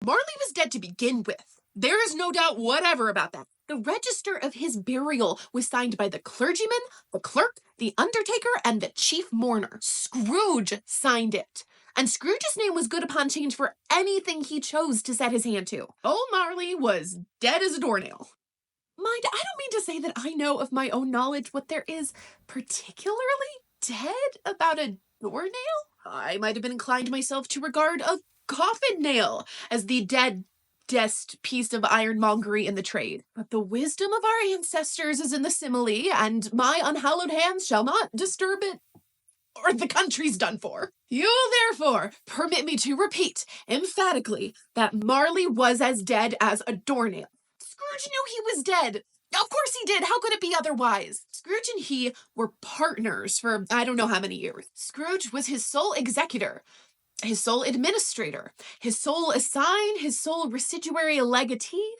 Marley was dead to begin with. There is no doubt whatever about that. The register of his burial was signed by the clergyman, the clerk, the undertaker, and the chief mourner. Scrooge signed it. And Scrooge's name was good upon change for anything he chose to set his hand to. Old Marley was dead as a doornail. Mind, I don't mean to say that I know of my own knowledge what there is particularly dead about a doornail. I might have been inclined myself to regard a coffin nail as the deadest piece of ironmongery in the trade. But the wisdom of our ancestors is in the simile, and my unhallowed hands shall not disturb it, or the country's done for. You therefore permit me to repeat emphatically that Marley was as dead as a doornail. Scrooge knew he was dead. Of course he did. How could it be otherwise? Scrooge and he were partners for I don't know how many years. Scrooge was his sole executor, his sole administrator, his sole assign, his sole residuary legatee,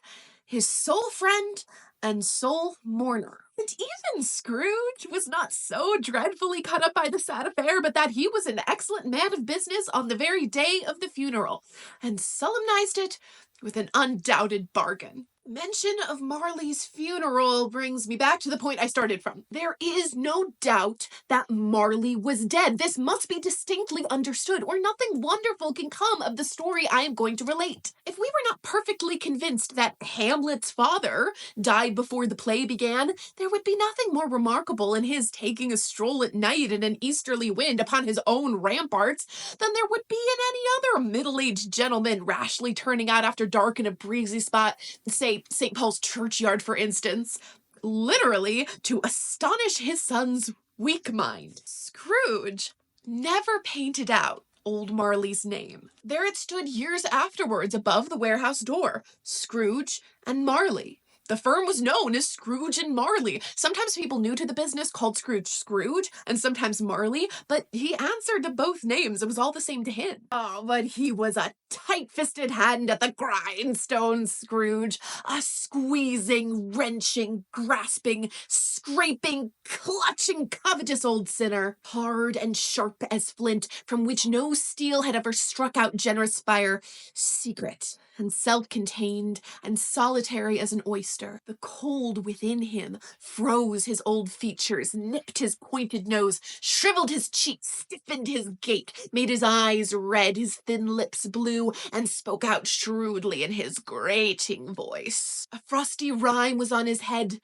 his sole friend, and sole mourner. And even Scrooge was not so dreadfully cut up by the sad affair, but that he was an excellent man of business on the very day of the funeral, and solemnized it with an undoubted bargain. Mention of Marley's funeral brings me back to the point I started from. There is no doubt that Marley was dead. This must be distinctly understood, or nothing wonderful can come of the story I am going to relate. If we were not perfectly convinced that Hamlet's father died before the play began, there would be nothing more remarkable in his taking a stroll at night in an easterly wind upon his own ramparts than there would be in any other middle-aged gentleman rashly turning out after dark in a breezy spot, say St. Paul's churchyard, for instance, literally to astonish his son's weak mind. Scrooge never painted out old Marley's name. There it stood years afterwards above the warehouse door, Scrooge and Marley. The firm was known as Scrooge and Marley. Sometimes people new to the business called Scrooge, and sometimes Marley, but he answered to both names. It was all the same to him. Oh, but he was a tight-fisted hand at the grindstone, Scrooge. A squeezing, wrenching, grasping, scraping, clutching, covetous old sinner. Hard and sharp as flint, from which no steel had ever struck out generous fire. Secret and self-contained and solitary as an oyster. The cold within him froze his old features, nipped his pointed nose, shriveled his cheeks, stiffened his gait, made his eyes red, his thin lips blue, and spoke out shrewdly in his grating voice. A frosty rime was on his head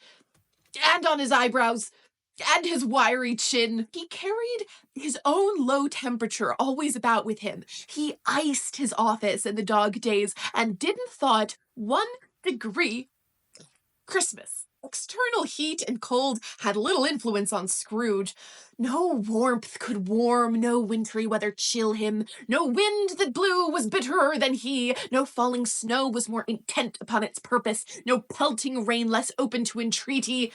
and on his eyebrows, and his wiry chin. He carried his own low temperature always about with him. He iced his office in the dog days and didn't thought 1 degree Christmas. External heat and cold had little influence on Scrooge. No warmth could warm, no wintry weather chill him. No wind that blew was bitterer than he. No falling snow was more intent upon its purpose. No pelting rain less open to entreaty.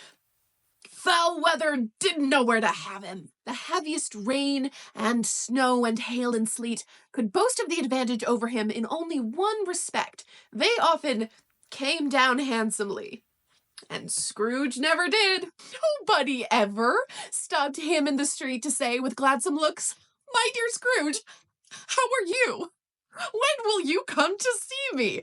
Foul weather didn't know where to have him. The heaviest rain and snow and hail and sleet could boast of the advantage over him in only one respect. They often came down handsomely. And Scrooge never did. Nobody ever stopped him in the street to say with gladsome looks, "My dear Scrooge, how are you? When will you come to see me?"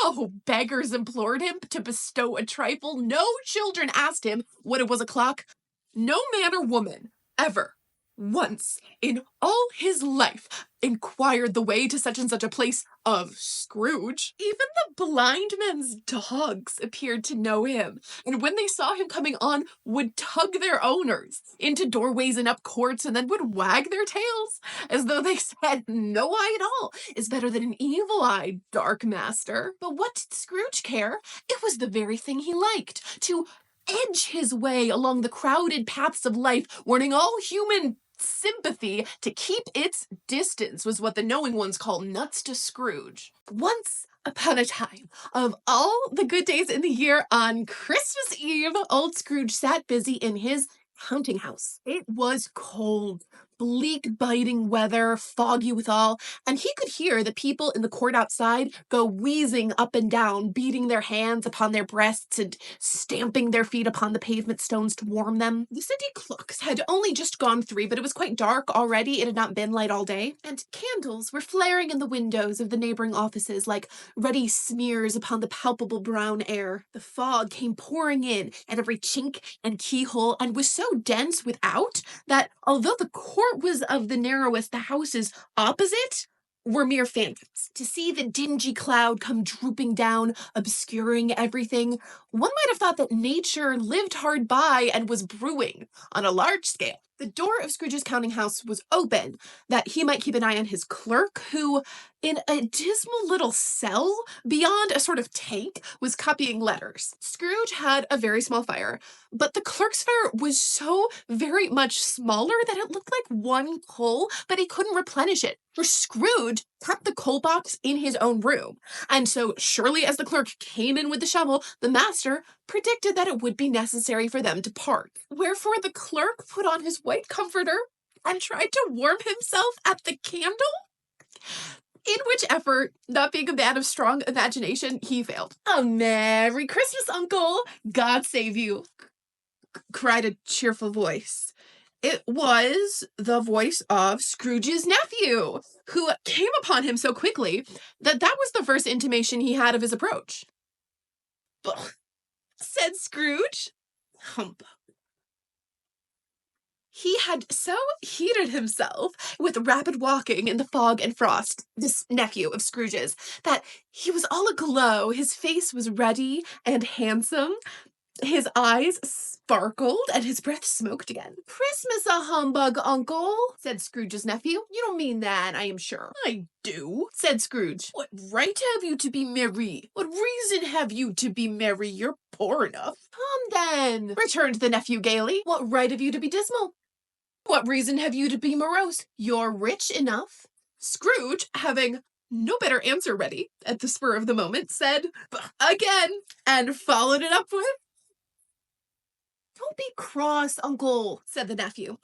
No beggars implored him to bestow a trifle. No children asked him what it was o'clock. No man or woman ever, once in all his life, inquired the way to such and such a place of Scrooge. Even the blind men's dogs appeared to know him, and when they saw him coming on, would tug their owners into doorways and up courts, and then would wag their tails, as though they said, "No eye at all is better than an evil-eyed dark master." But what did Scrooge care? It was the very thing he liked, to edge his way along the crowded paths of life, warning all human sympathy to keep its distance, was what the knowing ones call nuts to Scrooge. Once upon a time, of all the good days in the year, on Christmas Eve, old Scrooge sat busy in his counting house. It was cold, bleak, biting weather, foggy withal, and he could hear the people in the court outside go wheezing up and down, beating their hands upon their breasts and stamping their feet upon the pavement stones to warm them. The city clocks had only just gone 3, but it was quite dark already. It had not been light all day, and candles were flaring in the windows of the neighboring offices like ruddy smears upon the palpable brown air. The fog came pouring in at every chink and keyhole and was so dense without that although the court was of the narrowest, the houses opposite were mere phantoms. To see the dingy cloud come drooping down, obscuring everything, one might have thought that nature lived hard by and was brewing on a large scale. The door of Scrooge's counting house was open, that he might keep an eye on his clerk, who, in a dismal little cell beyond a sort of tank, was copying letters. Scrooge had a very small fire, but the clerk's fire was so very much smaller that it looked like one coal, but he couldn't replenish it. For Scrooge kept the coal box in his own room, and so surely as the clerk came in with the shovel, the master predicted that it would be necessary for them to part. Wherefore the clerk put on his white comforter and tried to warm himself at the candle, in which effort, not being a man of strong imagination, he failed. "A Merry Christmas, Uncle! God save you!" cried a cheerful voice. It was the voice of Scrooge's nephew, who came upon him so quickly that was the first intimation he had of his approach. "Bah," said Scrooge. "Humbug." He had so heated himself with rapid walking in the fog and frost, this nephew of Scrooge's, that he was all aglow. His face was ruddy and handsome. His eyes sparkled, and his breath smoked again. "Christmas a humbug, Uncle," said Scrooge's nephew. "You don't mean that, I am sure." "I do," said Scrooge. "What right have you to be merry? What reason have you to be merry? You're poor enough." "Come then," returned the nephew gaily. "What right have you to be dismal? What reason have you to be morose? You're rich enough." Scrooge, having no better answer ready at the spur of the moment, said, "Again," and followed it up with, "Don't be cross, Uncle," said the nephew.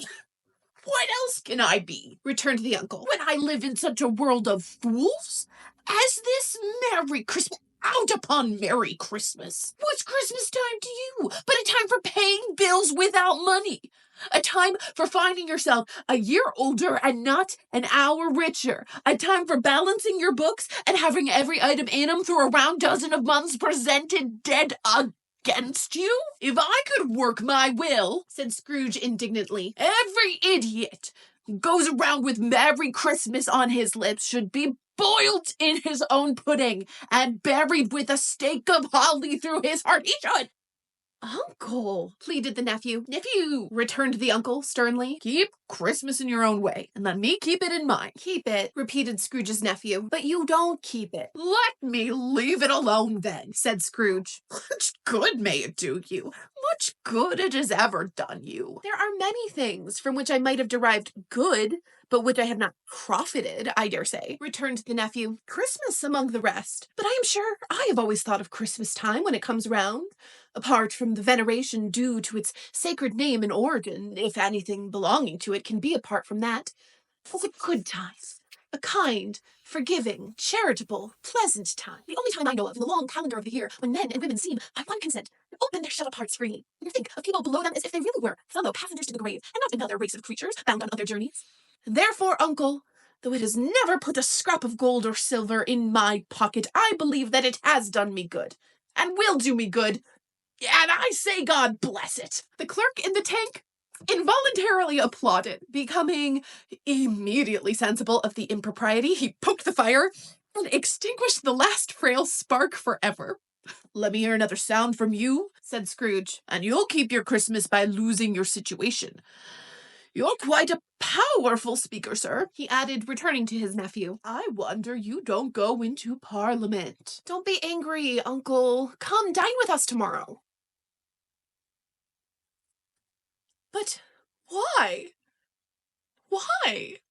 "What else can I be," returned the uncle, "when I live in such a world of fools as this Merry Christmas? Out upon Merry Christmas! What's Christmas time to you but a time for paying bills without money? A time for finding yourself a year older and not an hour richer. A time for balancing your books and having every item in them through a round dozen of months presented dead against you? If I could work my will," said Scrooge indignantly, "every idiot who goes around with Merry Christmas on his lips should be boiled in his own pudding and buried with a stake of holly through his heart. He should." "Uncle," pleaded the nephew. "Nephew," returned the uncle sternly, "keep Christmas in your own way, and let me keep it in mine." "Keep it," repeated Scrooge's nephew, "but you don't keep it." "Let me leave it alone, then," said Scrooge. "Much good may it do you. Much good it has ever done you." "There are many things from which I might have derived good, but which I have not profited, I dare say," returned the nephew. "Christmas among the rest. But I am sure I have always thought of Christmas time when it comes round, apart from the veneration due to its sacred name and origin, if anything belonging to it can be apart from that, as a good time, a kind, forgiving, charitable, pleasant time. The only time I know of in the long calendar of the year when men and women seem, by one consent, to open their shut-up hearts freely, and think of people below them as if they really were fellow passengers to the grave, and not another race of creatures bound on other journeys. Therefore, Uncle, though it has never put a scrap of gold or silver in my pocket, I believe that it has done me good, and will do me good, and I say God bless it." The clerk in the tank involuntarily applauded, becoming immediately sensible of the impropriety. He poked the fire and extinguished the last frail spark forever. "Let me hear another sound from you," said Scrooge, "and you'll keep your Christmas by losing your situation. You're quite a powerful speaker, sir," he added, returning to his nephew. "I wonder you don't go into Parliament." "Don't be angry, Uncle. Come, dine with us tomorrow." "But why? Why?"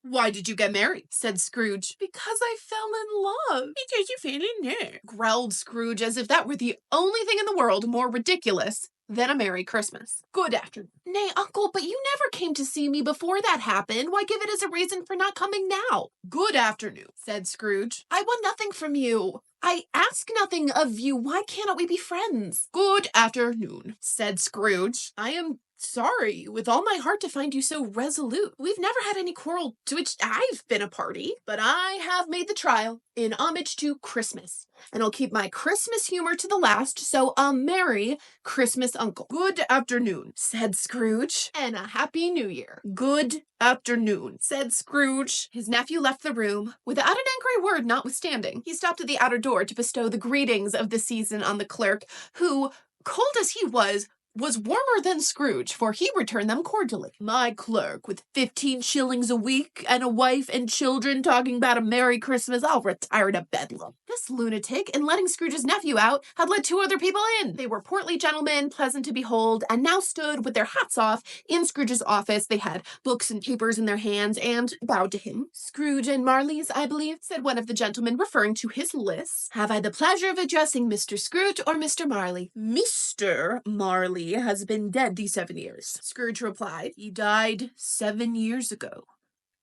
"Why did you get married?" said Scrooge. "Because I fell in love." "Because you fell in love," growled Scrooge, as if that were the only thing in the world more ridiculous then a Merry Christmas. Good afternoon. Nay, Uncle, but you never came to see me before that happened. Why give it as a reason for not coming now? Good afternoon, said Scrooge. I want nothing from you. I ask nothing of you. Why cannot we be friends? Good afternoon, said Scrooge. I am sorry with all my heart to find you so resolute. We've never had any quarrel to which I've been a party, but I have made the trial in homage to Christmas, and I'll keep my Christmas humor to the last, so a Merry Christmas, Uncle. Good afternoon, said Scrooge, and a Happy New Year. Good afternoon, said Scrooge. His nephew left the room without an angry word notwithstanding. He stopped at the outer door to bestow the greetings of the season on the clerk, who, cold as he was warmer than Scrooge, for he returned them cordially. My clerk, with 15 shillings a week and a wife and children talking about a Merry Christmas, I'll retire to Bedlam. This lunatic, in letting Scrooge's nephew out, had let 2 other people in. They were portly gentlemen, pleasant to behold, and now stood with their hats off in Scrooge's office. They had books and papers in their hands and bowed to him. Scrooge and Marley's, I believe, said one of the gentlemen, referring to his list. Have I the pleasure of addressing Mr. Scrooge or Mr. Marley? Mr. Marley has been dead these 7 years, Scrooge replied. He died 7 years ago,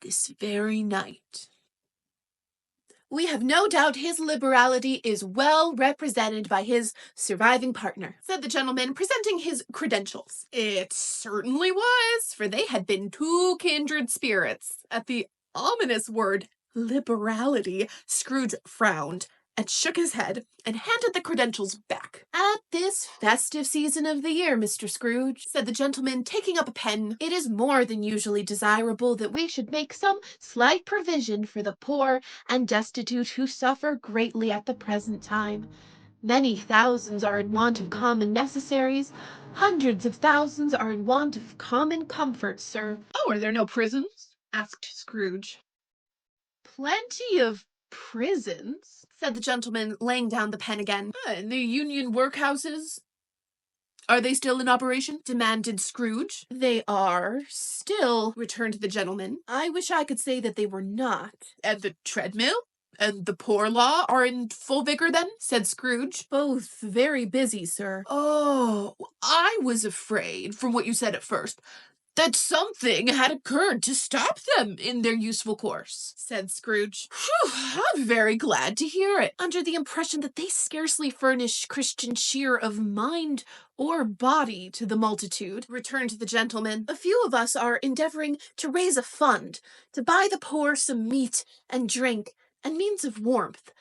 this very night. We have no doubt his liberality is well represented by his surviving partner, said the gentleman, presenting his credentials. It certainly was, for they had been 2 kindred spirits. At the ominous word liberality, Scrooge frowned and shook his head and handed the credentials back. At this festive season of the year, Mr. Scrooge, said the gentleman, taking up a pen, it is more than usually desirable that we should make some slight provision for the poor and destitute who suffer greatly at the present time. Many thousands are in want of common necessaries. Hundreds of thousands are in want of common comforts, sir. Oh, are there no prisons? Asked Scrooge. Plenty of prisons, said the gentleman, laying down the pen again. And the union workhouses? Are they still in operation? Demanded Scrooge. They are still, returned the gentleman. I wish I could say that they were not. And the treadmill? And the poor law are in full vigor then? Said Scrooge. Both very busy, sir. Oh, I was afraid, from what you said at first, that something had occurred to stop them in their useful course, said Scrooge. Phew, I'm very glad to hear it. Under the impression that they scarcely furnish Christian cheer of mind or body to the multitude, returned the gentleman. A few of us are endeavoring to raise a fund to buy the poor some meat and drink and means of warmth.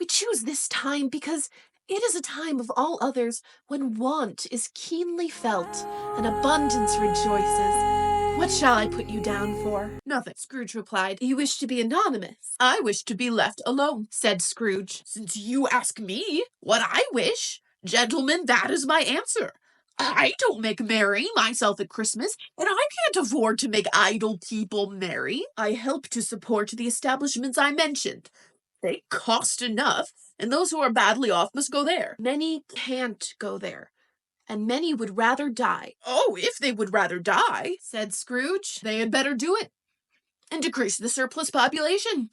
We choose this time because it is a time of all others when want is keenly felt and abundance rejoices. What shall I put you down for? Nothing, Scrooge replied. You wish to be anonymous. I wish to be left alone, said Scrooge. Since you ask me what I wish, gentlemen, that is my answer. I don't make merry myself at Christmas, and I can't afford to make idle people merry. I help to support the establishments I mentioned. They cost enough, and those who are badly off must go there. Many can't go there, and many would rather die. Oh, if they would rather die, said Scrooge, they had better do it and decrease the surplus population.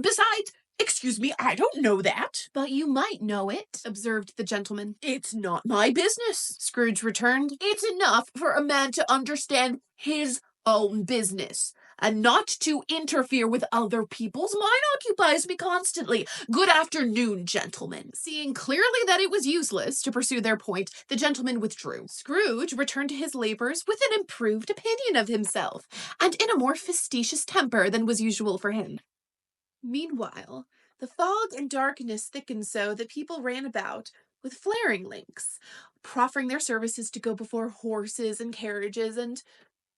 Besides, excuse me, I don't know that. But you might know it, observed the gentleman. It's not my business, Scrooge returned. It's enough for a man to understand his own business and not to interfere with other people's. Mine occupies me constantly. Good afternoon, gentlemen. Seeing clearly that it was useless to pursue their point, the gentleman withdrew. Scrooge returned to his labors with an improved opinion of himself, and in a more facetious temper than was usual for him. Meanwhile, the fog and darkness thickened so that people ran about with flaring lamps, proffering their services to go before horses and carriages and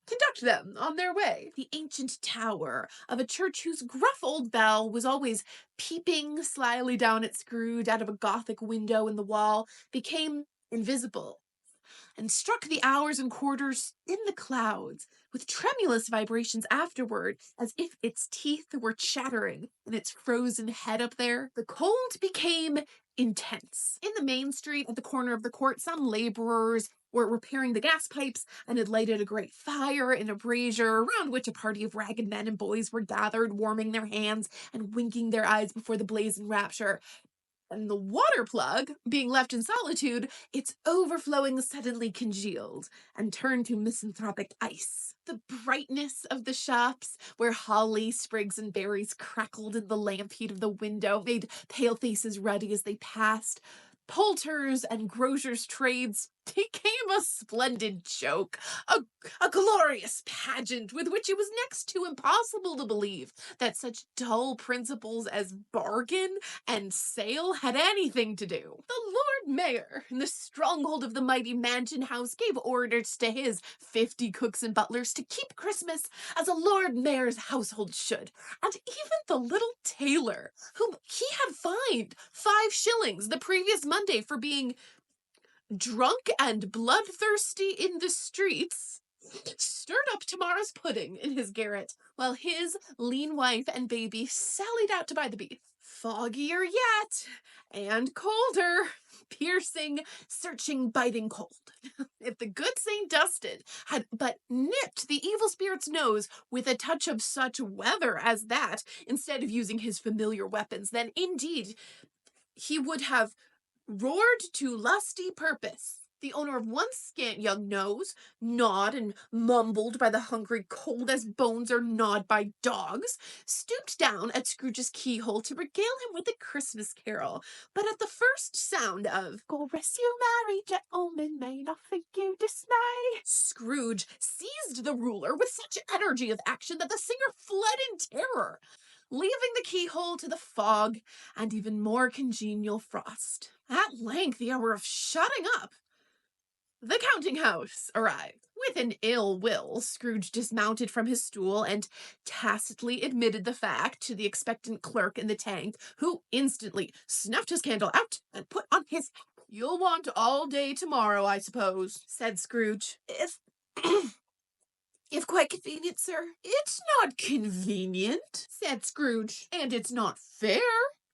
conduct them on their way. The ancient tower of a church whose gruff old bell was always peeping slyly down at Scrooge out of a Gothic window in the wall became invisible and struck the hours and quarters in the clouds with tremulous vibrations afterward, as if its teeth were chattering in its frozen head up there. The cold became intense. In the main street at the corner of the court, some laborers were repairing the gas pipes and had lighted a great fire in a brazier, around which a party of ragged men and boys were gathered, warming their hands and winking their eyes before the blaze in rapture. And the water plug, being left in solitude, its overflowing suddenly congealed and turned to misanthropic ice. The brightness of the shops, where holly, sprigs, and berries crackled in the lamp heat of the window, made pale faces ruddy as they passed. Poulterers and grocers' trades became a splendid joke, a glorious pageant with which it was next to impossible to believe that such dull principles as bargain and sale had anything to do. The Lord Mayor, in the stronghold of the mighty mansion house, gave orders to his 50 cooks and butlers to keep Christmas as a Lord Mayor's household should, and even the little tailor, whom he had fined 5 shillings the previous Monday for being drunk and bloodthirsty in the streets, stirred up tomorrow's pudding in his garret, while his lean wife and baby sallied out to buy the beef. Foggier yet, and colder, piercing, searching, biting cold. If the good St. Dustin had but nipped the evil spirit's nose with a touch of such weather as that, instead of using his familiar weapons, then indeed he would have roared to lusty purpose. The owner of one scant young nose, gnawed and mumbled by the hungry cold as bones are gnawed by dogs, stooped down at Scrooge's keyhole to regale him with a Christmas carol. But at the first sound of "Chorus, you merry gentlemen, may nothing you dismay," Scrooge seized the ruler with such energy of action that the singer fled in terror, leaving the keyhole to the fog and even more congenial frost. At length the hour of shutting up, the counting house, arrived. With an ill will, Scrooge dismounted from his stool and tacitly admitted the fact to the expectant clerk in the tank, who instantly snuffed his candle out and put on his hat. "You'll want all day tomorrow, I suppose," said Scrooge. "If quite convenient, sir." "It's not convenient," said Scrooge, "and it's not fair.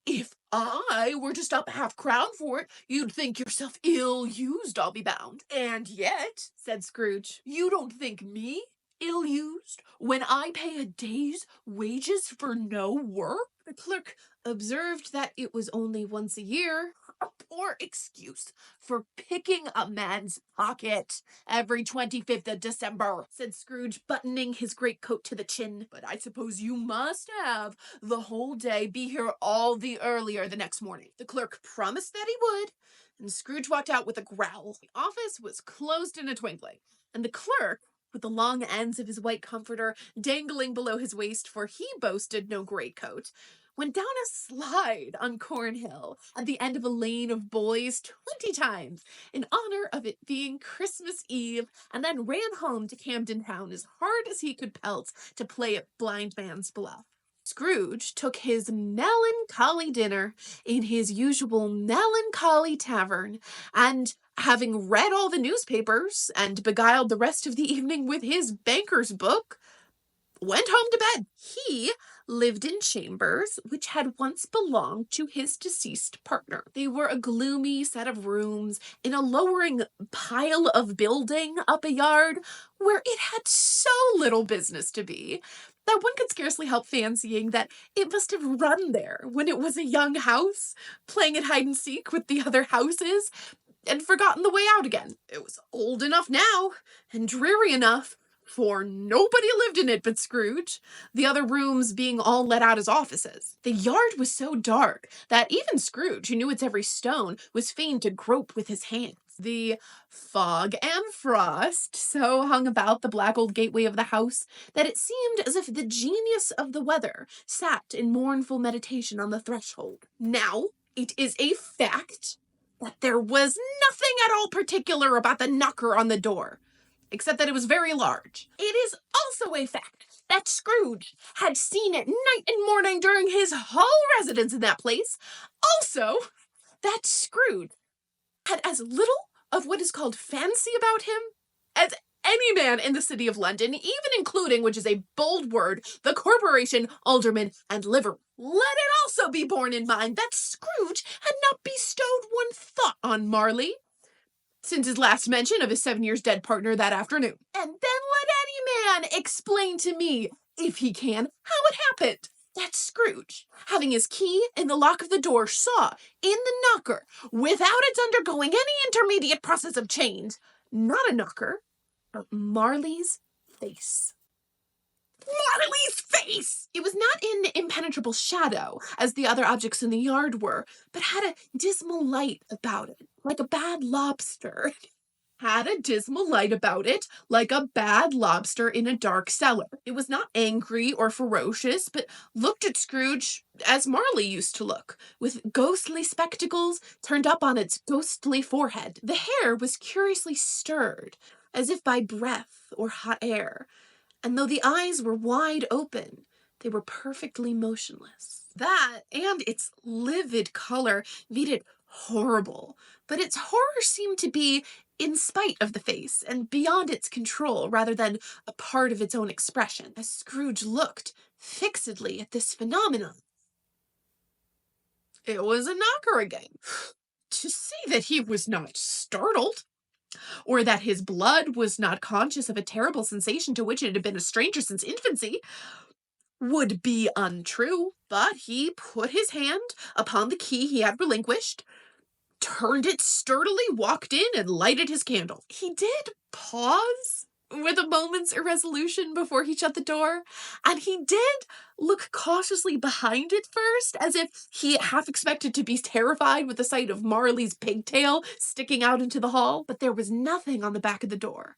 If I were to stop £half-a-crown for it, you'd think yourself ill-used, I'll be bound." "And yet," said Scrooge, "you don't think me ill-used when I pay a day's wages for no work?" The clerk observed that it was only once a year. "A poor excuse for picking a man's pocket every 25th of December," said Scrooge, buttoning his greatcoat to the chin. "But I suppose you must have the whole day, be here all the earlier the next morning." The clerk promised that he would, and Scrooge walked out with a growl. The office was closed in a twinkling, and the clerk, with the long ends of his white comforter dangling below his waist, for he boasted no greatcoat, went down a slide on Cornhill at the end of a lane of boys 20 times in honor of it being Christmas Eve, and then ran home to Camden Town as hard as he could pelt to play at blind man's bluff. Scrooge took his melancholy dinner in his usual melancholy tavern, and having read all the newspapers and beguiled the rest of the evening with his banker's book, went home to bed. He lived in chambers which had once belonged to his deceased partner. They were a gloomy set of rooms in a lowering pile of building up a yard where it had so little business to be that one could scarcely help fancying that it must have run there when it was a young house, playing at hide and seek with the other houses, and forgotten the way out again. It was old enough now, and dreary enough, for nobody lived in it but Scrooge, the other rooms being all let out as offices. The yard was so dark that even Scrooge, who knew its every stone, was fain to grope with his hands. The fog and frost so hung about the black old gateway of the house that it seemed as if the genius of the weather sat in mournful meditation on the threshold. Now, it is a fact that there was nothing at all particular about the knocker on the door, except that it was very large. It is also a fact that Scrooge had seen it night and morning during his whole residence in that place. Also, that Scrooge had as little of what is called fancy about him as any man in the city of London, even including, which is a bold word, the corporation, aldermen, and livery. Let it also be borne in mind that Scrooge had not bestowed one thought on Marley since his last mention of his 7 years dead partner that afternoon. And then let any man explain to me, if he can, how it happened that Scrooge, having his key in the lock of the door, saw in the knocker, without its undergoing any intermediate process of change, not a knocker, but Marley's face. Marley's face! It was not in impenetrable shadow, as the other objects in the yard were, but had a dismal light about it, like a bad lobster. Had a dismal light about it, like a bad lobster in a dark cellar. It was not angry or ferocious, but looked at Scrooge as Marley used to look, with ghostly spectacles turned up on its ghostly forehead. The hair was curiously stirred, as if by breath or hot air, and though the eyes were wide open, they were perfectly motionless. That, and its livid color, made it horrible, but its horror seemed to be in spite of the face and beyond its control rather than a part of its own expression. As Scrooge looked fixedly at this phenomenon, it was a knocker again. To say that he was not startled, or that his blood was not conscious of a terrible sensation to which it had been a stranger since infancy, would be untrue, but he put his hand upon the key he had relinquished, turned it sturdily, walked in, and lighted his candle. He did pause with a moment's irresolution before he shut the door, and he did look cautiously behind it first, as if he half expected to be terrified with the sight of Marley's pigtail sticking out into the hall, but there was nothing on the back of the door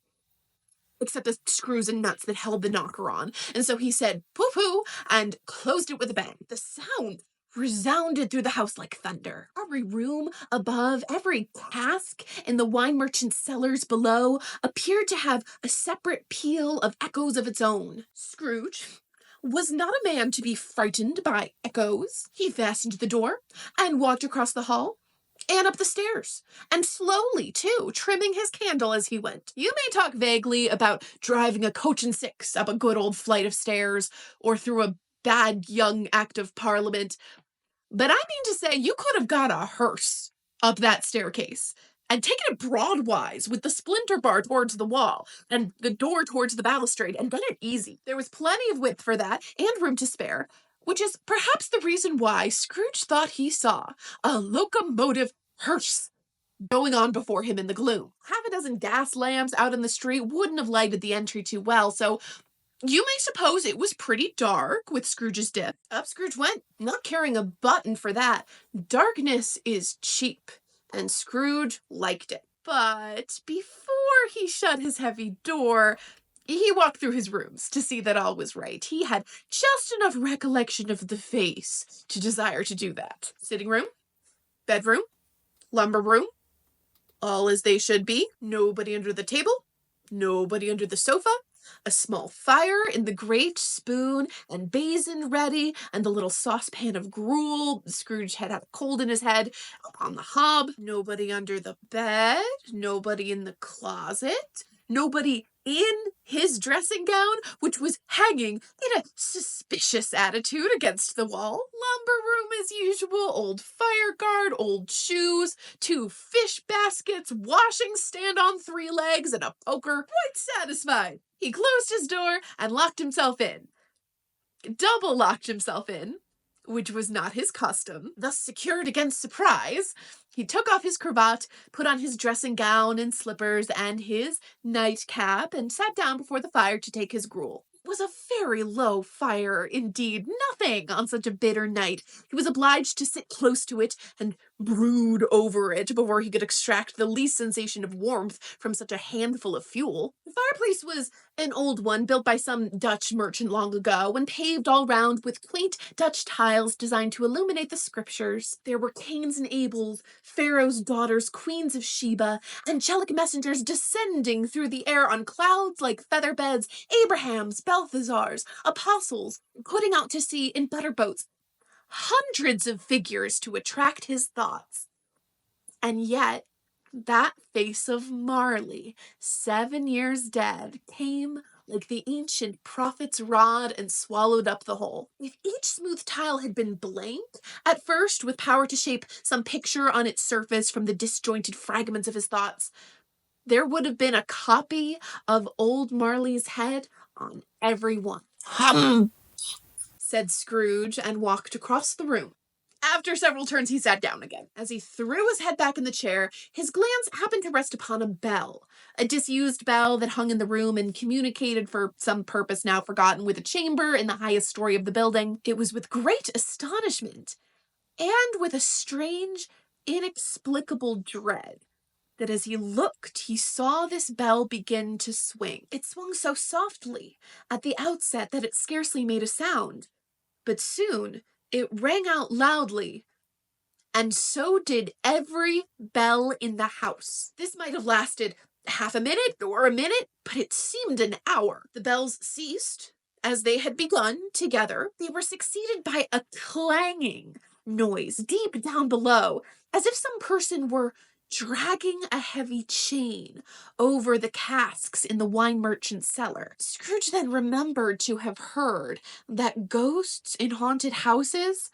except the screws and nuts that held the knocker on, and so he said pooh-pooh and closed it with a bang. The sound resounded through the house like thunder. Every room above, every cask in the wine merchant's cellars below appeared to have a separate peal of echoes of its own. Scrooge was not a man to be frightened by echoes. He fastened the door and walked across the hall and up the stairs, and slowly, too, trimming his candle as he went. You may talk vaguely about driving a coach and six up a good old flight of stairs or through a bad young Act of Parliament, but I mean to say you could have got a hearse up that staircase and taken it broadwise with the splinter bar towards the wall and the door towards the balustrade and done it easy. There was plenty of width for that and room to spare, which is perhaps the reason why Scrooge thought he saw a locomotive hearse going on before him in the gloom. Half a dozen gas lamps out in the street wouldn't have lighted the entry too well, so you may suppose it was pretty dark with Scrooge's dip. Up Scrooge went, not caring a button for that. Darkness is cheap, and Scrooge liked it. But before he shut his heavy door, he walked through his rooms to see that all was right. He had just enough recollection of the face to desire to do that. Sitting room, bedroom, lumber room, all as they should be. Nobody under the table, nobody under the sofa. A small fire in the grate, spoon and basin ready, and the little saucepan of gruel. Scrooge had a cold in his head. On the hob, nobody under the bed, nobody in the closet, nobody in his dressing gown, which was hanging in a suspicious attitude against the wall. Lumber room as usual, old fire guard, old shoes, 2 fish baskets, washing stand on 3 legs, and a poker. Quite satisfied. He closed his door and locked himself in. Double locked himself in, which was not his custom. Thus secured against surprise, he took off his cravat, put on his dressing gown and slippers and his nightcap, and sat down before the fire to take his gruel. It was a very low fire indeed, nothing on such a bitter night. He was obliged to sit close to it and brood over it before he could extract the least sensation of warmth from such a handful of fuel. The fireplace was an old one built by some Dutch merchant long ago and paved all round with quaint Dutch tiles designed to illuminate the scriptures. There were Cains and Abels, Pharaoh's daughters, queens of Sheba, angelic messengers descending through the air on clouds like feather beds, Abrahams, Balthazars, apostles, putting out to sea in butter boats. Hundreds of figures to attract his thoughts. And yet, that face of Marley, 7 years dead, came like the ancient prophet's rod and swallowed up the whole. If each smooth tile had been blank, at first with power to shape some picture on its surface from the disjointed fragments of his thoughts, there would have been a copy of old Marley's head on every one. said Scrooge, and walked across the room. After several turns, he sat down again. As he threw his head back in the chair, his glance happened to rest upon a bell. A disused bell that hung in the room and communicated for some purpose now forgotten with a chamber in the highest story of the building. It was with great astonishment, and with a strange, inexplicable dread, that as he looked, he saw this bell begin to swing. It swung so softly at the outset that it scarcely made a sound, but soon it rang out loudly, and so did every bell in the house. This might have lasted half a minute or a minute, but it seemed an hour. The bells ceased as they had begun together. They were succeeded by a clanging noise deep down below, as if some person were dragging a heavy chain over the casks in the wine merchant's cellar. Scrooge then remembered to have heard that ghosts in haunted houses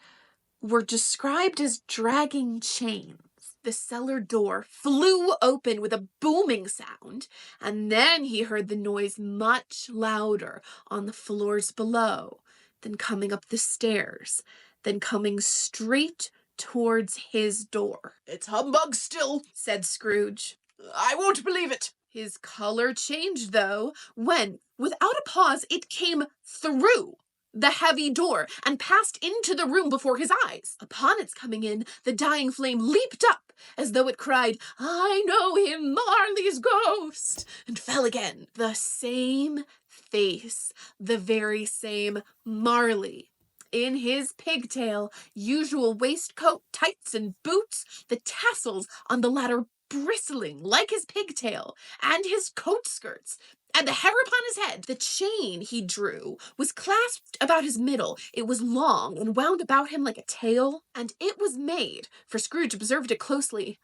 were described as dragging chains. The cellar door flew open with a booming sound, and then he heard the noise much louder on the floors below, then coming up the stairs, then coming straight towards his door. "It's humbug still," said Scrooge. "I won't believe it." His color changed, though, when, without a pause, it came through the heavy door and passed into the room before his eyes. Upon its coming in, the dying flame leaped up as though it cried, "I know him, Marley's ghost," and fell again. The same face, the very same Marley, in his pigtail, usual waistcoat, tights, and boots, the tassels on the latter bristling like his pigtail, and his coat skirts, and the hair upon his head. The chain he drew was clasped about his middle. It was long and wound about him like a tail, and it was made, for Scrooge observed it closely,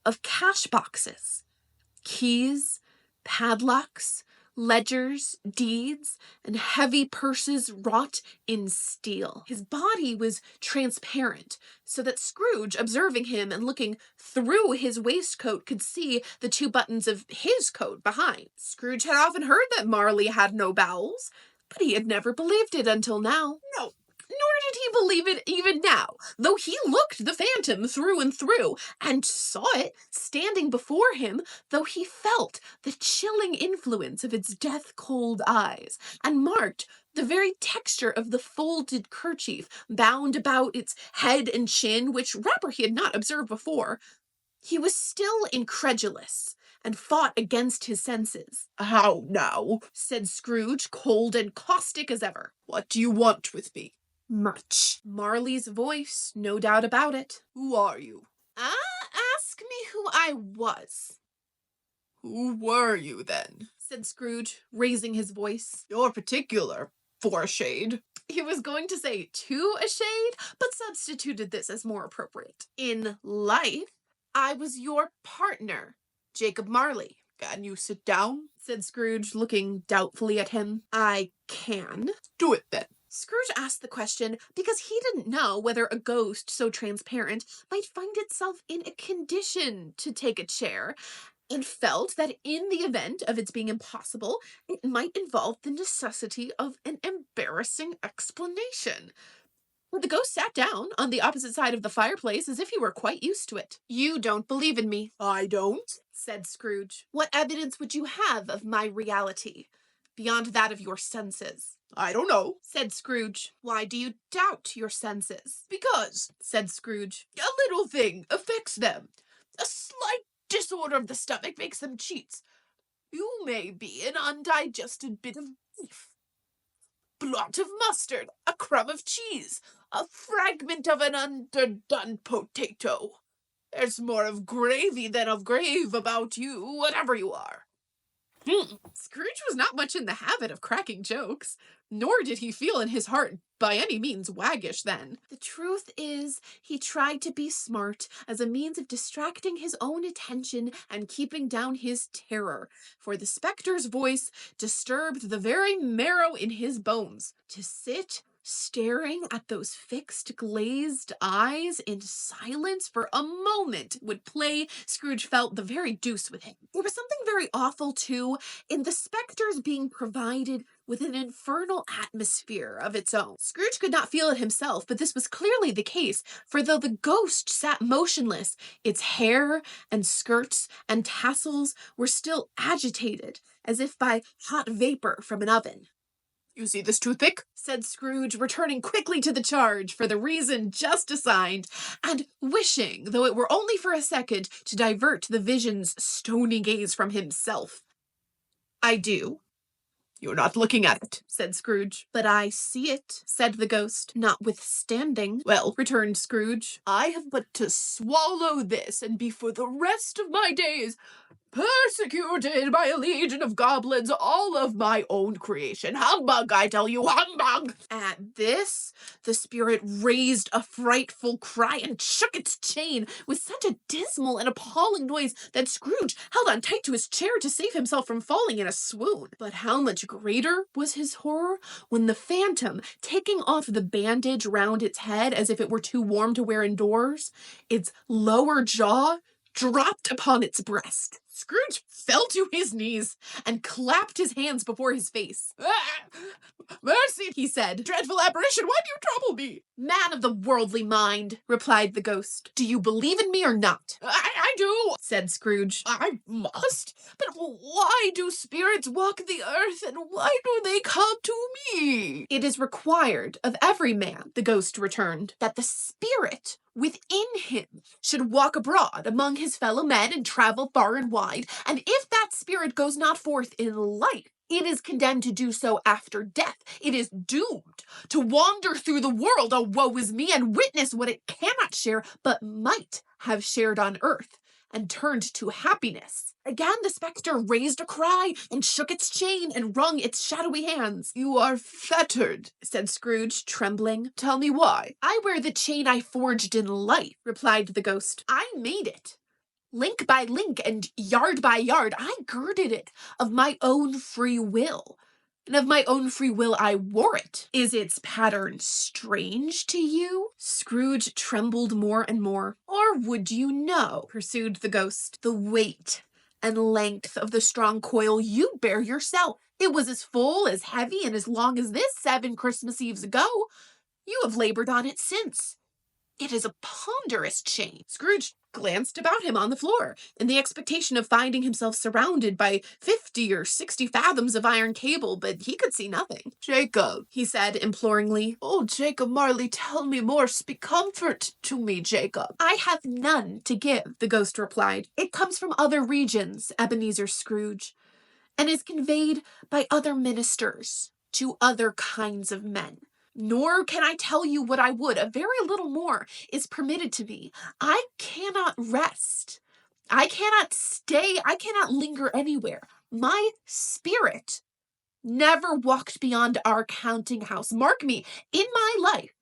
of cash boxes, keys, padlocks, ledgers, deeds, and heavy purses wrought in steel. His body was transparent, so that Scrooge, observing him and looking through his waistcoat, could see the two buttons of his coat behind. Scrooge had often heard that Marley had no bowels, but he had never believed it until now. No, nor did he believe it even now, though he looked the phantom through and through, and saw it standing before him, though he felt the chilling influence of its death-cold eyes, and marked the very texture of the folded kerchief bound about its head and chin, which wrapper he had not observed before. He was still incredulous, and fought against his senses. "How now?" said Scrooge, cold and caustic as ever. "What do you want with me?" "Much." Marley's voice, no doubt about it. "Who are you?" Ask me who I was." "Who were you, then?" said Scrooge, raising his voice. "You're particular, for a shade." He was going to say "to a shade," but substituted this as more appropriate. "In life, I was your partner, Jacob Marley." "Can you sit down?" said Scrooge, looking doubtfully at him. "I can." "Do it, then." Scrooge asked the question because he didn't know whether a ghost so transparent might find itself in a condition to take a chair, and felt that in the event of its being impossible, it might involve the necessity of an embarrassing explanation. The ghost sat down on the opposite side of the fireplace as if he were quite used to it. "You don't believe in me." "I don't," said Scrooge. "What evidence would you have of my reality, beyond that of your senses?" "I don't know," said Scrooge. "Why do you doubt your senses?" "Because," said Scrooge, "a little thing affects them. A slight disorder of the stomach makes them cheats. You may be an undigested bit of beef, blot of mustard, a crumb of cheese, a fragment of an underdone potato. There's more of gravy than of grave about you, whatever you are." Scrooge was not much in the habit of cracking jokes, nor did he feel in his heart by any means waggish then. The truth is, he tried to be smart as a means of distracting his own attention and keeping down his terror, for the spectre's voice disturbed the very marrow in his bones. To sit staring at those fixed, glazed eyes in silence for a moment would play, Scrooge felt the very deuce with him. There was something very awful, too, in the specters being provided with an infernal atmosphere of its own. Scrooge could not feel it himself, but this was clearly the case, for though the ghost sat motionless, its hair and skirts and tassels were still agitated, as if by hot vapor from an oven. "You see this toothpick?" said Scrooge, returning quickly to the charge for the reason just assigned, and wishing, though it were only for a second, to divert the vision's stony gaze from himself. "I do." "You're not looking at it," said Scrooge. "But I see it," said the ghost, notwithstanding. "Well," returned Scrooge, "I have but to swallow this, and be for the rest of my days persecuted by a legion of goblins, all of my own creation. Humbug, I tell you, humbug!" At this, the spirit raised a frightful cry and shook its chain with such a dismal and appalling noise that Scrooge held on tight to his chair to save himself from falling in a swoon. But how much greater was his horror when the phantom, taking off the bandage round its head as if it were too warm to wear indoors, its lower jaw dropped upon its breast. Scrooge fell to his knees and clapped his hands before his face. "Mercy," he said. "Dreadful apparition, why do you trouble me?" "Man of the worldly mind," replied the ghost, "do you believe in me or not?" I do," said Scrooge. "I must. But why do spirits walk the earth, and why do they come to me?" "It is required of every man," the ghost returned, "that the spirit within him should walk abroad among his fellow men and travel far and wide, and if that spirit goes not forth in life, it is condemned to do so after death. It is doomed to wander through the world, oh woe is me, and witness what it cannot share, but might have shared on earth, and turned to happiness." Again the spectre raised a cry, and shook its chain, and wrung its shadowy hands. "You are fettered," said Scrooge, trembling. "Tell me why." "I wear the chain I forged in life," replied the ghost. "I made it. Link by link and yard by yard, I girded it of my own free will. And of my own free will I wore it. Is its pattern strange to you?" Scrooge trembled more and more. "Or would you know," pursued the ghost, "the weight and length of the strong coil you bear yourself? It was as full, as heavy, and as long as this 7 Christmas Eves ago. You have labored on it since. It is a ponderous chain." Scrooge glanced about him on the floor, in the expectation of finding himself surrounded by 50 or 60 fathoms of iron cable, but he could see nothing. "Jacob," he said imploringly. "Oh, Jacob Marley, tell me more. Speak comfort to me, Jacob." "I have none to give," the ghost replied. "It comes from other regions, Ebenezer Scrooge, and is conveyed by other ministers to other kinds of men. Nor can I tell you what I would. A very little more is permitted to me. I cannot rest. I cannot stay. I cannot linger anywhere. My spirit never walked beyond our counting house. Mark me, in my life,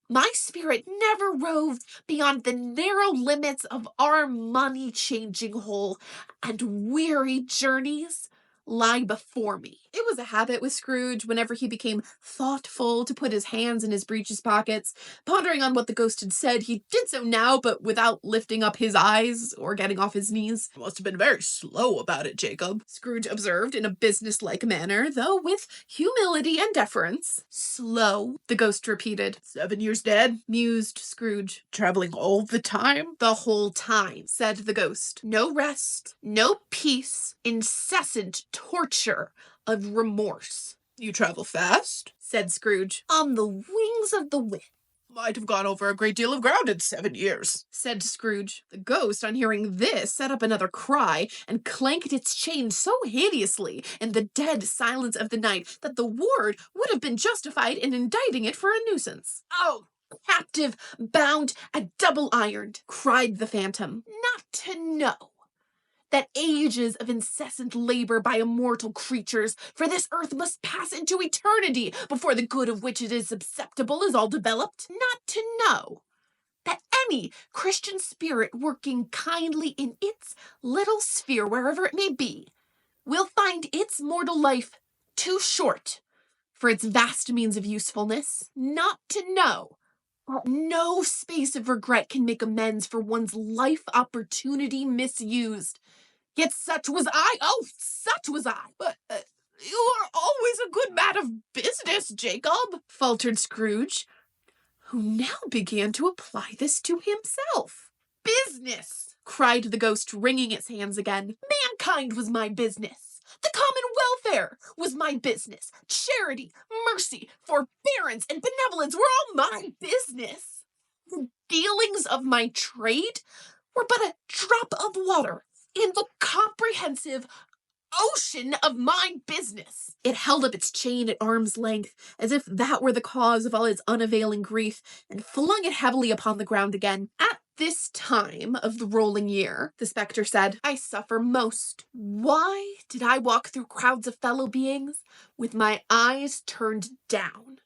my spirit never roved beyond the narrow limits of our money-changing hole, and weary journeys lie before me." It was a habit with Scrooge, whenever he became thoughtful, to put his hands in his breeches pockets. Pondering on what the ghost had said, he did so now, but without lifting up his eyes or getting off his knees. "You must have been very slow about it, Jacob," Scrooge observed in a businesslike manner, though with humility and deference. "Slow," the ghost repeated. 7 years dead," mused Scrooge. "Traveling all the time?" "The whole time," said the ghost. "No rest, no peace, incessant torture of remorse." "You travel fast?" said Scrooge. "On the wings of the wind." "Might have gone over a great deal of ground in 7 years," said Scrooge. The ghost, on hearing this, set up another cry, and clanked its chain so hideously in the dead silence of the night that the ward would have been justified in indicting it for a nuisance. "Oh, captive, bound, and double-ironed," cried the phantom, "not to know that ages of incessant labor by immortal creatures for this earth must pass into eternity before the good of which it is susceptible is all developed? Not to know that any Christian spirit working kindly in its little sphere, wherever it may be, will find its mortal life too short for its vast means of usefulness, not to know that no space of regret can make amends for one's life opportunity misused. Yet such was I. Oh, such was I. But you are always a good man of business, Jacob, faltered Scrooge, who now began to apply this to himself. Business, cried the ghost, wringing its hands again. Mankind was my business. The common welfare was my business. Charity, mercy, forbearance, and benevolence were all my business. The dealings of my trade were but a drop of water in the comprehensive ocean of my business. It held up its chain at arm's length, as if that were the cause of all its unavailing grief, and flung it heavily upon the ground again. At this time of the rolling year, the spectre said, I suffer most. Why did I walk through crowds of fellow beings with my eyes turned down,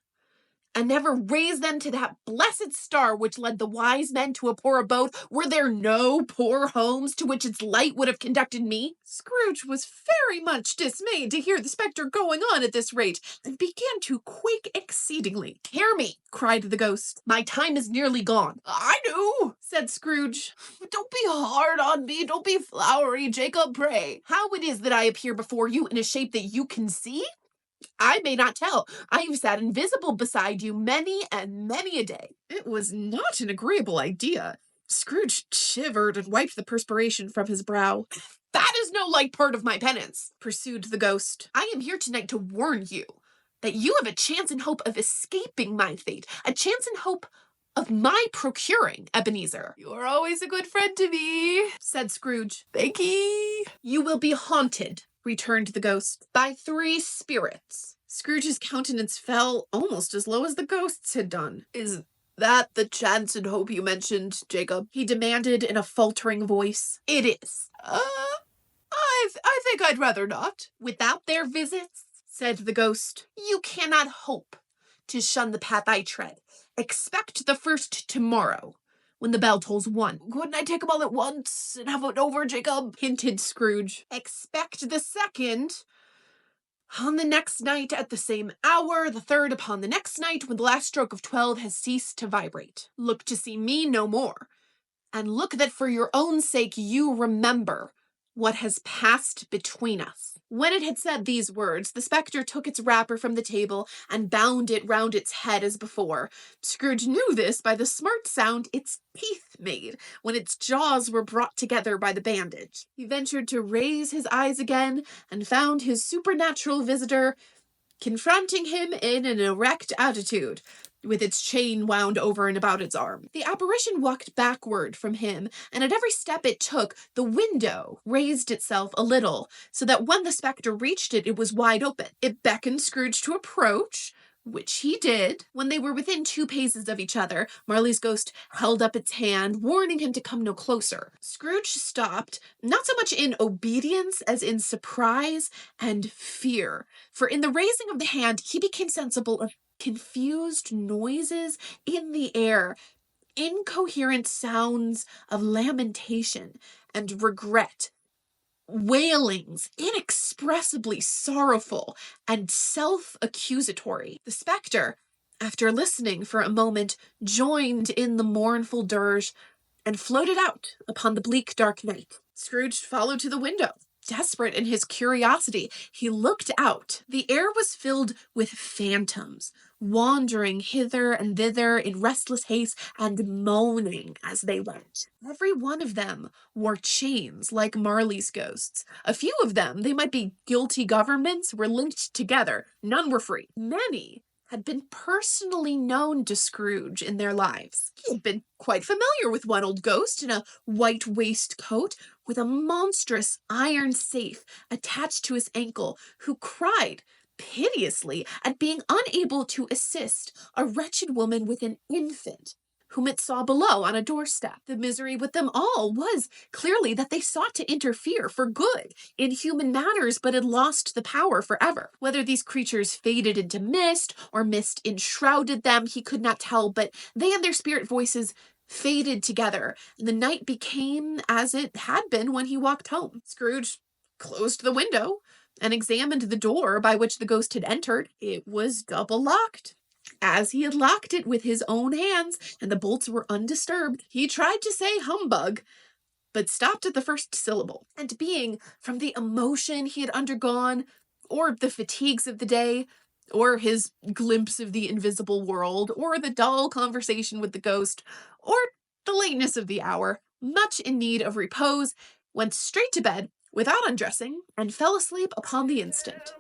and never raise them to that blessed star which led the wise men to a poor abode? Were there no poor homes to which its light would have conducted me? Scrooge was very much dismayed to hear the spectre going on at this rate, and began to quake exceedingly. Hear me, cried the ghost. My time is nearly gone. I do, said Scrooge. Don't be hard on me. Don't be flowery, Jacob, pray. How it is that I appear before you in a shape that you can see, I may not tell. I have sat invisible beside you many and many a day. It was not an agreeable idea. Scrooge shivered and wiped the perspiration from his brow. That is no light part of my penance, pursued the ghost. I am here tonight to warn you that you have a chance and hope of escaping my fate, a chance and hope of my procuring, Ebenezer. You are always a good friend to me, said Scrooge. Thank ye. You will be haunted, returned the ghost, by 3 spirits. Scrooge's countenance fell almost as low as the ghost's had done. Is that the chance and hope you mentioned, Jacob? He demanded in a faltering voice. It is. I think I'd rather not. Without their visits, said the ghost, you cannot hope to shun the path I tread. Expect the first tomorrow, when the bell tolls 1. Couldn't I take them all at once and have it over, Jacob? Hinted Scrooge. Expect the second on the next night at the same hour, the third upon the next night, when the last stroke of 12 has ceased to vibrate. Look to see me no more, and look that for your own sake you remember what has passed between us. When it had said these words, the spectre took its wrapper from the table and bound it round its head as before. Scrooge knew this by the smart sound its teeth made when its jaws were brought together by the bandage. He ventured to raise his eyes again and found his supernatural visitor confronting him in an erect attitude, with its chain wound over and about its arm. The apparition walked backward from him, and at every step it took, the window raised itself a little, so that when the spectre reached it, it was wide open. It beckoned Scrooge to approach, which he did. When they were within 2 paces of each other, Marley's ghost held up its hand, warning him to come no closer. Scrooge stopped, not so much in obedience as in surprise and fear, for in the raising of the hand, he became sensible of confused noises in the air, incoherent sounds of lamentation and regret, wailings inexpressibly sorrowful and self-accusatory. The spectre, after listening for a moment, joined in the mournful dirge and floated out upon the bleak dark night. Scrooge followed to the window. Desperate in his curiosity, he looked out. The air was filled with phantoms, wandering hither and thither in restless haste and moaning as they went. Every one of them wore chains like Marley's ghosts. A few of them, they might be guilty governments, were linked together. None were free. Many had been personally known to Scrooge in their lives. He had been quite familiar with one old ghost in a white waistcoat with a monstrous iron safe attached to his ankle, who cried piteously at being unable to assist a wretched woman with an infant whom it saw below on a doorstep. The misery with them all was clearly that they sought to interfere for good in human matters, but had lost the power forever. Whether these creatures faded into mist or mist enshrouded them, he could not tell, but they and their spirit voices faded together, and the night became as it had been when he walked home. Scrooge closed the window, and examined the door by which the ghost had entered. It was double locked, as he had locked it with his own hands, and the bolts were undisturbed. He tried to say humbug, but stopped at the first syllable. And being from the emotion he had undergone, or the fatigues of the day, or his glimpse of the invisible world, or the dull conversation with the ghost, or the lateness of the hour, much in need of repose, went straight to bed without undressing, and fell asleep upon the instant.